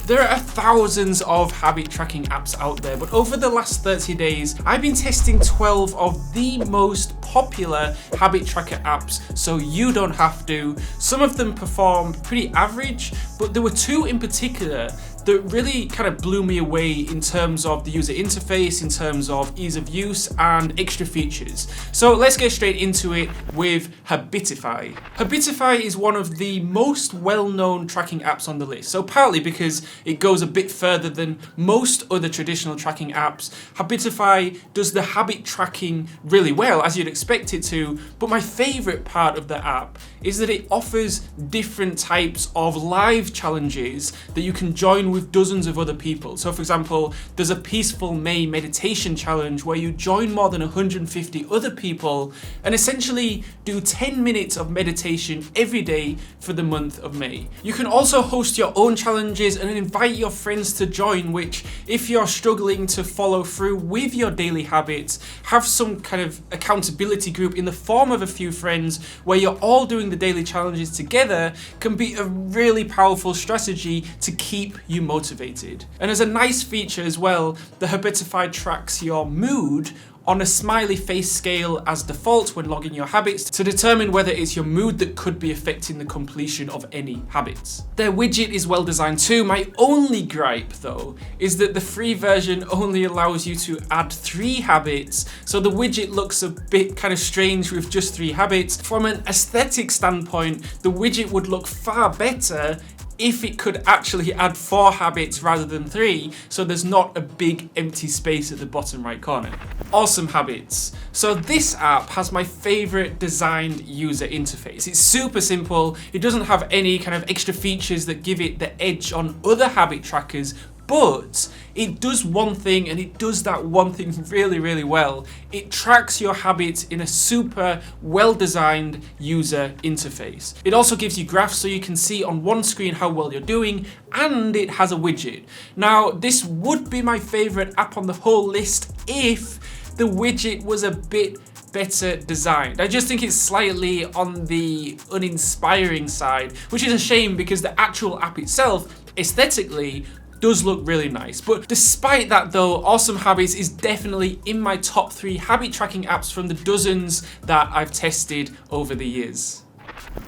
There are thousands of habit tracking apps out there, but over the last 30 days, I've been testing 12 of the most popular habit tracker apps, so you don't have to. Some of them performed pretty average, but there were two in particular that really kind of blew me away in terms of the user interface, in terms of ease of use and extra features. So let's get straight into it with Habitify. Habitify is one of the most well-known tracking apps on the list. So partly because it goes a bit further than most other traditional tracking apps, Habitify does the habit tracking really well, as you'd expect it to, but my favorite part of the app is that it offers different types of live challenges that you can join with dozens of other people. So for example, there's a Peaceful May meditation challenge where you join more than 150 other people and essentially do 10 minutes of meditation every day for the month of May. You can also host your own challenges and invite your friends to join, which if you're struggling to follow through with your daily habits, have some kind of accountability group in the form of a few friends where you're all doing the daily challenges together, can be a really powerful strategy to keep you motivated. And as a nice feature as well, the Habitify tracks your mood on a smiley face scale as default when logging your habits to determine whether it's your mood that could be affecting the completion of any habits. Their widget is well designed too. My only gripe though is that the free version only allows you to add 3 habits, so the widget looks a bit kind of strange with just 3 habits. From an aesthetic standpoint, the widget would look far better if it could actually add 4 habits rather than 3, so there's not a big empty space at the bottom right corner. Awesome habits. So this app has my favorite designed user interface. It's super simple. It doesn't have any kind of extra features that give it the edge on other habit trackers, but it does one thing, and it does that one thing really, really well. It tracks your habits in a super well-designed user interface. It also gives you graphs so you can see on one screen how well you're doing, and it has a widget. Now, this would be my favorite app on the whole list if the widget was a bit better designed. I just think it's slightly on the uninspiring side, which is a shame because the actual app itself, aesthetically, does look really nice. But despite that though, Awesome Habits is definitely in my top 3 habit tracking apps from the dozens that I've tested over the years.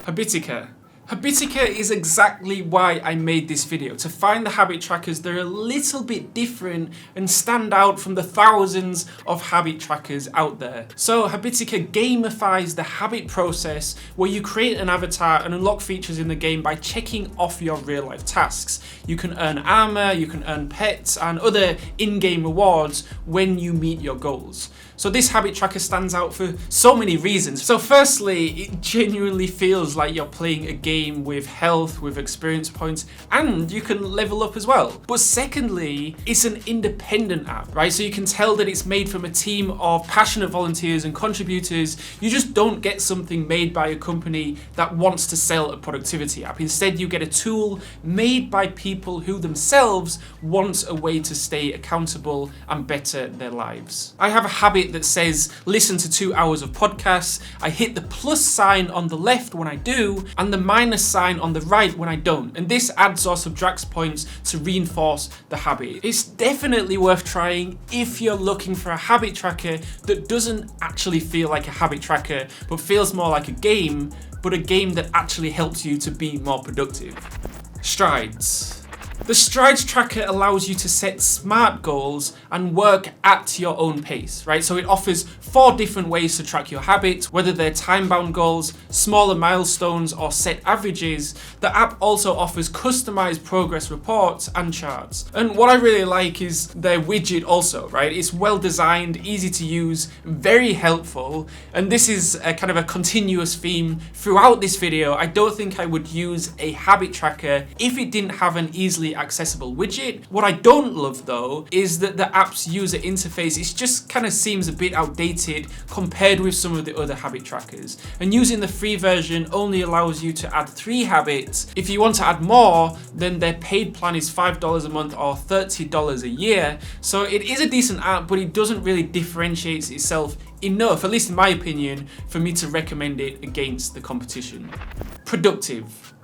Habitica. Habitica is exactly why I made this video, to find the habit trackers that are a little bit different and stand out from the thousands of habit trackers out there. So Habitica gamifies the habit process where you create an avatar and unlock features in the game by checking off your real life tasks. You can earn armor, you can earn pets and other in-game rewards when you meet your goals. So this habit tracker stands out for so many reasons. So firstly, it genuinely feels like you're playing a game with health, with experience points, and you can level up as well. But secondly, it's an independent app, right? So you can tell that it's made from a team of passionate volunteers and contributors. You just don't get something made by a company that wants to sell a productivity app. Instead, you get a tool made by people who themselves want a way to stay accountable and better their lives. I have a habit that says listen to 2 hours of podcasts. I hit the plus sign on the left when I do and the minus sign on the right when I don't, and this adds or subtracts points to reinforce the habit. It's definitely worth trying if you're looking for a habit tracker that doesn't actually feel like a habit tracker but feels more like a game, but a game that actually helps you to be more productive. Strides. The Strides tracker allows you to set smart goals and work at your own pace, right? So it offers 4 different ways to track your habits, whether they're time-bound goals, smaller milestones, or set averages. The app also offers customized progress reports and charts. And what I really like is their widget also, right? It's well designed, easy to use, very helpful. And this is a kind of a continuous theme throughout this video. I don't think I would use a habit tracker if it didn't have an easily accessible widget. What I don't love though is that the app's user interface, it just kind of seems a bit outdated compared with some of the other habit trackers. And using the free version only allows you to add 3 habits. If you want to add more, then their paid plan is $5 a month or $30 a year. So it is a decent app, but it doesn't really differentiate itself enough, at least in my opinion, for me to recommend it against the competition. Productive.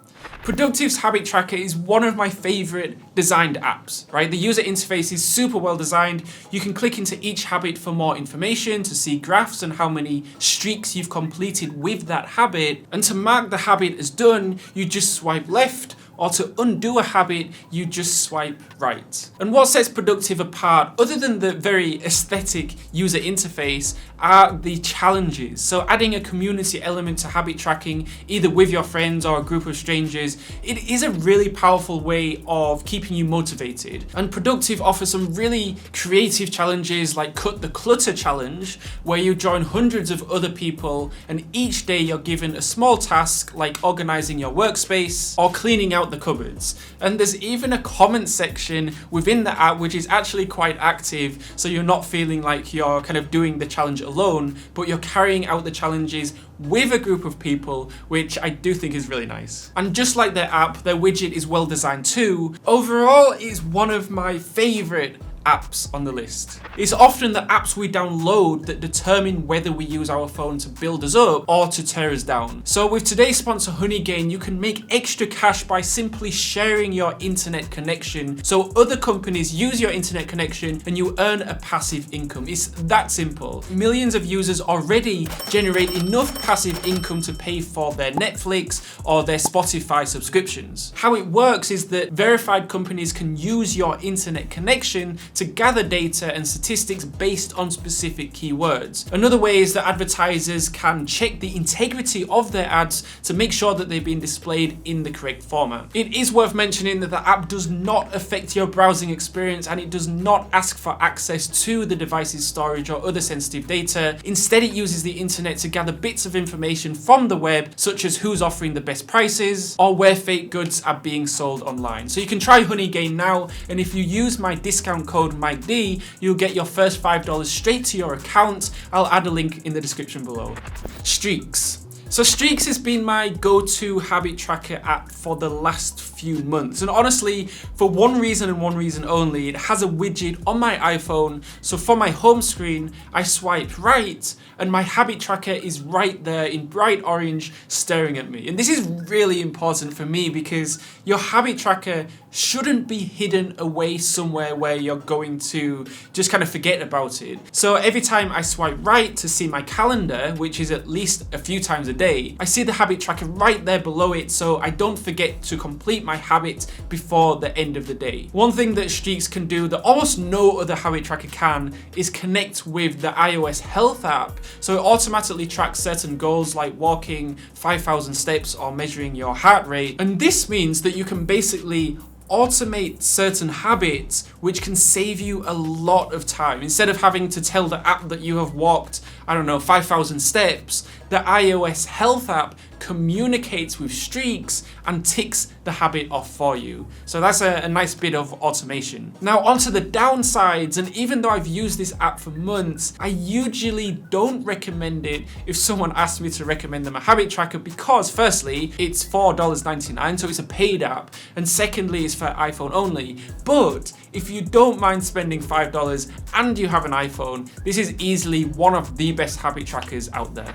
Productive's Habit Tracker is one of my favorite designed apps, right? The user interface is super well designed. You can click into each habit for more information, to see graphs and how many streaks you've completed with that habit. And to mark the habit as done, you just swipe left, or to undo a habit, you just swipe right. And what sets Productive apart, other than the very aesthetic user interface, are the challenges. So adding a community element to habit tracking, either with your friends or a group of strangers, it is a really powerful way of keeping you motivated. And Productive offers some really creative challenges like Cut the Clutter Challenge, where you join hundreds of other people and each day you're given a small task like organizing your workspace or cleaning out the cupboards. And there's even a comment section within the app which is actually quite active, so you're not feeling like you're kind of doing the challenge alone, but you're carrying out the challenges with a group of people, which I do think is really nice. And just like their app, their widget is well designed too. Overall, it's one of my favorite apps on the list. It's often the apps we download that determine whether we use our phone to build us up or to tear us down. So with today's sponsor Honeygain, you can make extra cash by simply sharing your internet connection. So other companies use your internet connection and you earn a passive income. It's that simple. Millions of users already generate enough passive income to pay for their Netflix or their Spotify subscriptions. How it works is that verified companies can use your internet connection to gather data and statistics based on specific keywords. Another way is that advertisers can check the integrity of their ads to make sure that they've been displayed in the correct format. It is worth mentioning that the app does not affect your browsing experience and it does not ask for access to the device's storage or other sensitive data. Instead, it uses the internet to gather bits of information from the web, such as who's offering the best prices or where fake goods are being sold online. So you can try Honeygain now, and if you use my discount code MikeD, you'll get your first $5 straight to your account. I'll add a link in the description below. Streaks. So Streaks has been my go-to habit tracker app for the last few months. And honestly, for one reason and one reason only, it has a widget on my iPhone. So for my home screen, I swipe right and my habit tracker is right there in bright orange staring at me. And this is really important for me because your habit tracker shouldn't be hidden away somewhere where you're going to just kind of forget about it. So every time I swipe right to see my calendar, which is at least a few times a day, I see the habit tracker right there below it, so I don't forget to complete my habit before the end of the day. One thing that Streaks can do that almost no other habit tracker can is connect with the iOS Health app. So it automatically tracks certain goals like walking 5,000 steps or measuring your heart rate. And this means that you can basically automate certain habits, which can save you a lot of time. Instead of having to tell the app that you have walked, 5,000 steps, the iOS Health app communicates with Streaks and ticks the habit off for you. So that's a nice bit of automation. Now onto the downsides, and even though I've used this app for months, I usually don't recommend it if someone asks me to recommend them a habit tracker because firstly, it's $4.99, so it's a paid app, and secondly, it's for iPhone only. But if you don't mind spending $5 and you have an iPhone, this is easily one of the best habit trackers out there.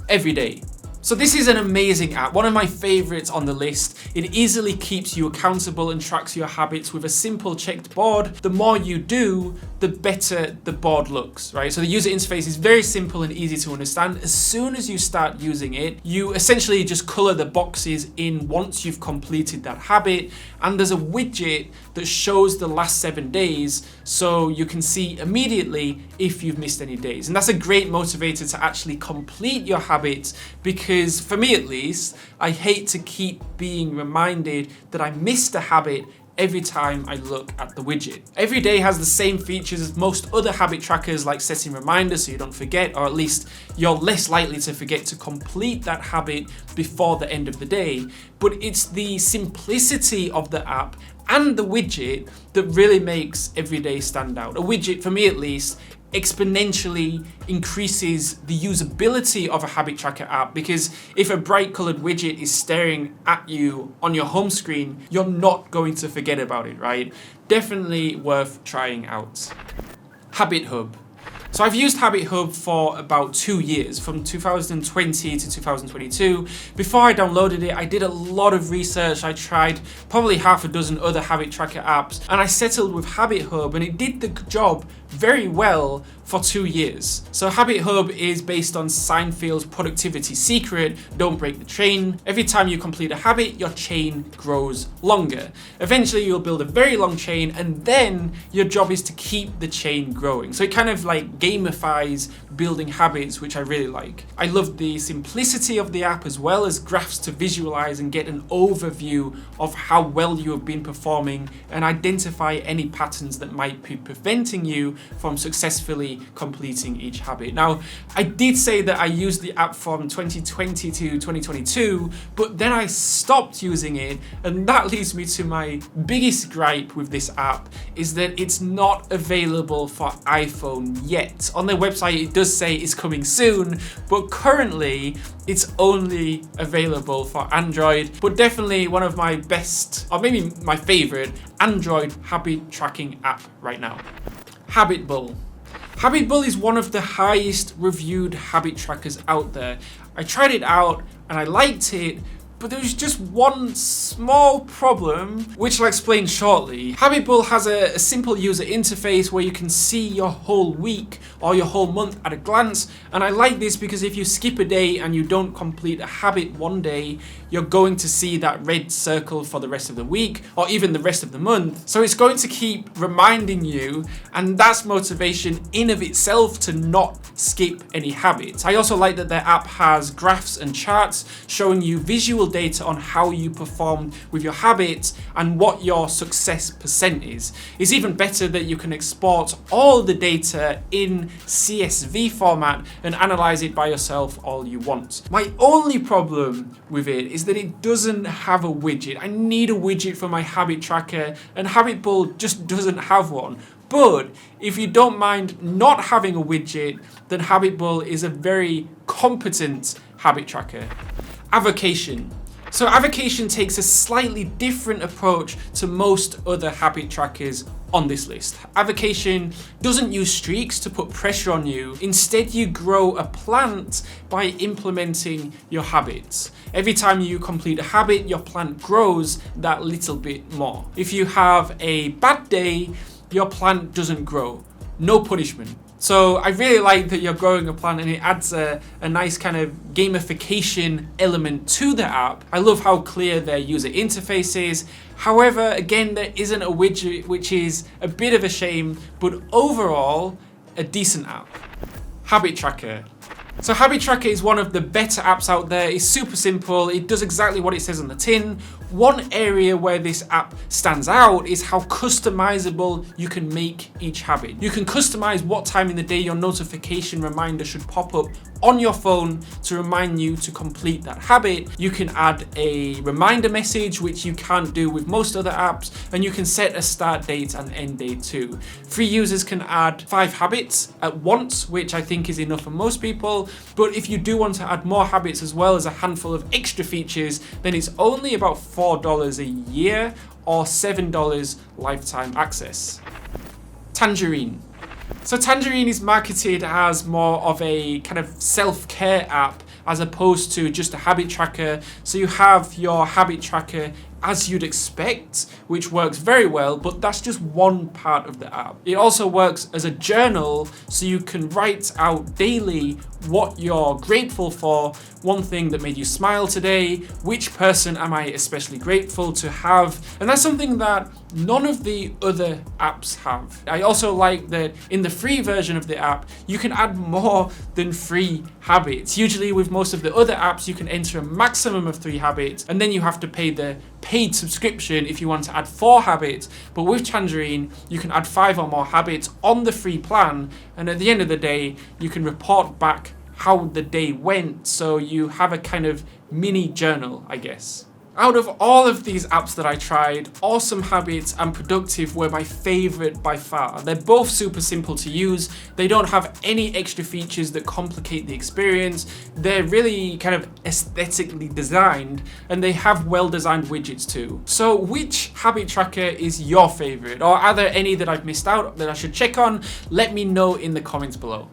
Every day. So this is an amazing app, one of my favorites on the list. It easily keeps you accountable and tracks your habits with a simple checked board. The more you do, the better the board looks, right? So the user interface is very simple and easy to understand. As soon as you start using it, you essentially just color the boxes in once you've completed that habit. And there's a widget that shows the last 7 days, so you can see immediately if you've missed any days. And that's a great motivator to actually complete your habits, because for me at least, I hate to keep being reminded that I missed a habit every time I look at the widget. Every day has the same features as most other habit trackers, like setting reminders so you don't forget, or at least you're less likely to forget to complete that habit before the end of the day. But it's the simplicity of the app and the widget that really makes every day stand out. A widget, for me at least, exponentially increases the usability of a habit tracker app, because if a bright colored widget is staring at you on your home screen, you're not going to forget about it, right? Definitely worth trying out. HabitHub. So I've used HabitHub for about 2 years, from 2020 to 2022. Before I downloaded it, I did a lot of research. I tried probably half a dozen other habit tracker apps, and I settled with HabitHub, and it did the job very well for 2 years. So HabitHub is based on Seinfeld's productivity secret, don't break the chain. Every time you complete a habit, your chain grows longer. Eventually you'll build a very long chain, and then your job is to keep the chain growing. So it kind of like gamifies building habits, which I really like. I love the simplicity of the app, as well as graphs to visualize and get an overview of how well you have been performing and identify any patterns that might be preventing you from successfully completing each habit. Now, I did say that I used the app from 2020 to 2022, but then I stopped using it, and that leads me to my biggest gripe with this app, is that it's not available for iPhone yet. On their website, it does say it's coming soon, but currently it's only available for Android, but definitely one of my best, or maybe my favorite, Android habit tracking app right now. Habitbull. Habitbull is one of the highest reviewed habit trackers out there. I tried it out and I liked it, but there was just one small problem, which I'll explain shortly. Habitbull has a simple user interface where you can see your whole week or your whole month at a glance, and I like this because if you skip a day and you don't complete a habit one day, you're going to see that red circle for the rest of the week or even the rest of the month. So it's going to keep reminding you, and that's motivation in of itself to not skip any habits. I also like that their app has graphs and charts showing you visual data on how you performed with your habits and what your success percent is. It's even better that you can export all the data in CSV format and analyze it by yourself all you want. My only problem with it is that it doesn't have a widget. I need a widget for my habit tracker, and Habitbull just doesn't have one. But if you don't mind not having a widget, then Habitbull is a very competent habit tracker. Avocation. So Avocation takes a slightly different approach to most other habit trackers on this list. Avocation doesn't use streaks to put pressure on you. Instead, you grow a plant by implementing your habits. Every time you complete a habit, your plant grows that little bit more. If you have a bad day, your plant doesn't grow. No punishment. So I really like that you're growing a plant, and it adds a nice kind of gamification element to the app. I love how clear their user interface is. However, again, there isn't a widget, which is a bit of a shame, but overall, a decent app. Habit Tracker. So Habit Tracker is one of the better apps out there. It's super simple. It does exactly what it says on the tin. One area where this app stands out is how customizable you can make each habit. You can customize what time in the day your notification reminder should pop up on your phone to remind you to complete that habit. You can add a reminder message, which you can't do with most other apps, and you can set a start date and end date too. Free users can add 5 habits at once, which I think is enough for most people. But if you do want to add more habits as well as a handful of extra features, then it's only about $4 a year or $7 lifetime access. Tangerine. So Tangerine is marketed as more of a kind of self-care app as opposed to just a habit tracker. So you have your habit tracker as you'd expect, which works very well, but that's just one part of the app. It also works as a journal, so you can write out daily what you're grateful for, one thing that made you smile today, which person am I especially grateful to have, and that's something that none of the other apps have. I also like that in the free version of the app, you can add more than 3 habits. Usually with most of the other apps, you can enter a maximum of 3 habits, and then you have to pay the paid subscription if you want to add 4 habits. But with Tangerine, you can add 5 or more habits on the free plan, and at the end of the day, you can report back how the day went, so you have a kind of mini journal, I guess. Out of all of these apps that I tried, Awesome Habits and Productive were my favorite by far. They're both super simple to use. They don't have any extra features that complicate the experience. They're really kind of aesthetically designed, and they have well-designed widgets too. So which habit tracker is your favorite? Or are there any that I've missed out that I should check on? Let me know in the comments below.